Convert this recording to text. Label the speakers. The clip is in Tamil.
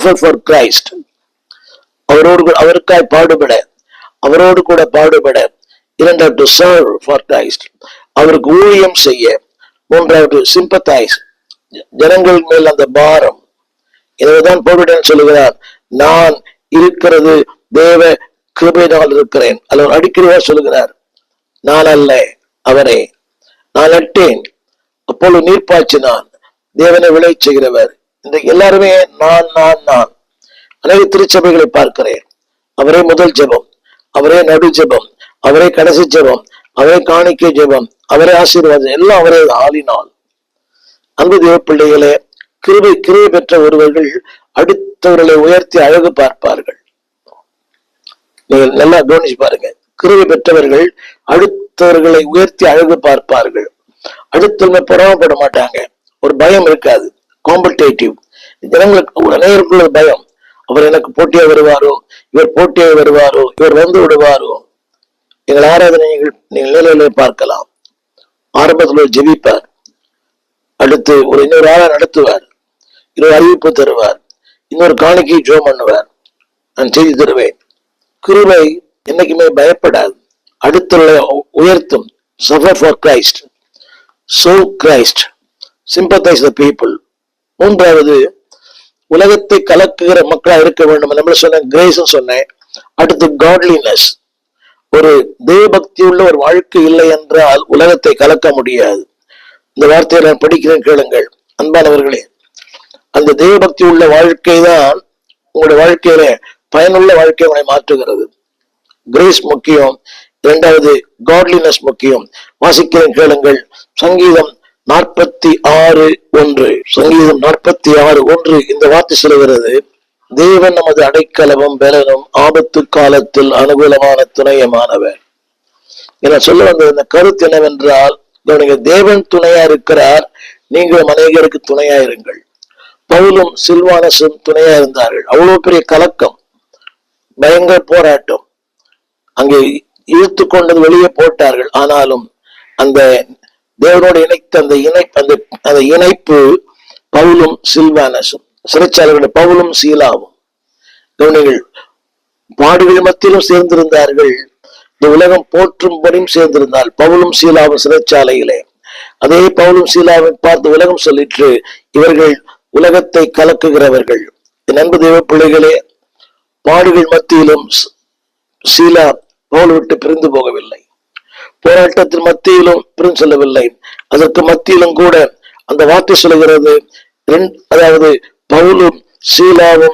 Speaker 1: suffer for Christ. அவருக்காய் பாடுபட, அவரோடு கூட பாடுபட. இரண்டாவது to serve for Christ, அவருக்கு ஊழியம் செய்ய. மூன்றாவது sympathize, ஜனங்கள் மேல் அந்த பாரம். எனவேதான் பவுல் சொல்லுகிறார், நான் இருக்கிறது தேவ கிருபையினால் இருக்கிறேன். அல்லது அடிக்கடியா சொல்லுகிறார், நான் அல்ல அவரே, நான் நட்டேன் அப்பொழுது நீர் பாய்ச்சினான், தேவனை விளைச் செய்கிறவர். இன்றைக்கு எல்லாருமே நான் நான் நான். அநேக திருச்சபைகளை பார்க்கிறேன், அவரே முதல் ஜெபம், அவரே நடு ஜெபம், அவரே கடைசி ஜெபம், அவரே காணிக்கை ஜெபம், அவரே ஆசீர்வாதம், எல்லாம் அவரே ஆளினால். அன்பு தேவ பிள்ளைகளே, கிருபை பெற்ற ஒருவர்கள் அடுத்தவர்களை உயர்த்தி அழகு பார்ப்பார்கள். நீங்கள் நல்லா கவனிச்சு பாருங்க, கிருபை பெற்றவர்கள் அடுத்தவர்களை உயர்த்தி அழகு பார்ப்பார்கள். அடுத்தவங்க பொறாமப்பட மாட்டாங்க, ஒரு பயம் இருக்காது. காம்படேட்டிவ் ஜனங்களுக்கு அநேகருக்குள்ள பயம். அவர் எனக்கு போட்டியா வருவாரோ, இவர் போட்டியா வருவாரோ, இவர் வந்து விடுவாரோ. எங்கள் ஆராதனை நீங்கள் நிலையிலே பார்க்கலாம். ஆரம்பத்தில் ஜெபிப்பார், அடுத்து இன்னொரு ஆளை நடத்துவார், இன்னொரு அறிவிப்பு தருவார், இன்னொரு காணிக்கை ஜெபம் பண்ணுவார், நான் செய்தி தருவேன். கிருபை என்னைக்குமே பயப்படாது, அடுத்த உயர்த்தும். suffer for Christ, serve Christ, sympathize the people. மூன்றாவது, உலகத்தை கலக்குகிற மக்களா இருக்க வேண்டும். நம்ம சொன்ன கிரேஸ் சொன்னேன். அடுத்து காட்லினஸ், ஒரு தேவபக்தி உள்ள ஒரு வாழ்க்கை இல்லை என்றால் உலகத்தை கலக்க முடியாது. இந்த வார்த்தையை நான் படிக்கிறேன், கேளுங்கள் அன்பானவர்களே. அந்த தேவபக்தி உள்ள வாழ்க்கை தான் உங்களுடைய வாழ்க்கையில பயனுள்ள வாழ்க்கையை மாற்றுகிறது. கிரேஸ் முக்கியம். இரண்டாவது காட்லினஸ் முக்கியம். வாசிக்கிறேன், கேளுங்கள். சங்கீதம் 46:1. சங்கீதம் 46:1 இந்த வார்த்தை சொல்லுகிறது, தேவன் நமது அடைக்கலமும் பலனும் ஆபத்து காலத்தில் அனுகூலமான துணையமானவர். என சொல்ல வந்த இந்த கருத்து என்னவென்றால், தேவன் துணையா இருக்கிறார், நீங்களும் அநேகருக்கு துணையா இருங்கள். பவுலும் சில்வானஸும் துணையா இருந்தார்கள். அவ்வளவு பெரிய கலக்கம், பயங்கர போராட்டம், அங்கே இழுத்து கொண்டது வெளியே போட்டார்கள். ஆனாலும் அந்த தேவனோடு இணைத்த அந்த இணைப்பு பவுலும் சில்வானஸும், சிறைச்சாலைகளுடைய பவுலும் சீலாவும். கவனிகள், பாடுகள் மத்தியிலும் சேர்ந்திருந்தார்கள், இந்த உலகம் போற்றும்படியும் சேர்ந்திருந்தால். பவுலும் சீலாவும் சிறைச்சாலையிலே. அதே பவுலும் சீலாவும் பார்த்து உலகம் சொல்லிற்று, இவர்கள் உலகத்தை கலக்குகிறவர்கள். என் அன்பு தேவ பிள்ளைகளே, பாடுகள் மத்தியிலும் சீலா பவுல் விட்டு பிரிந்து போகவில்லை. போராட்டத்தின் மத்தியிலும் பிரிந்து செல்லவில்லை. அதற்கு மத்தியிலும் கூட அந்த வார்த்தை சொல்லுகிறது, அதாவது பவுலும் சீலாவும்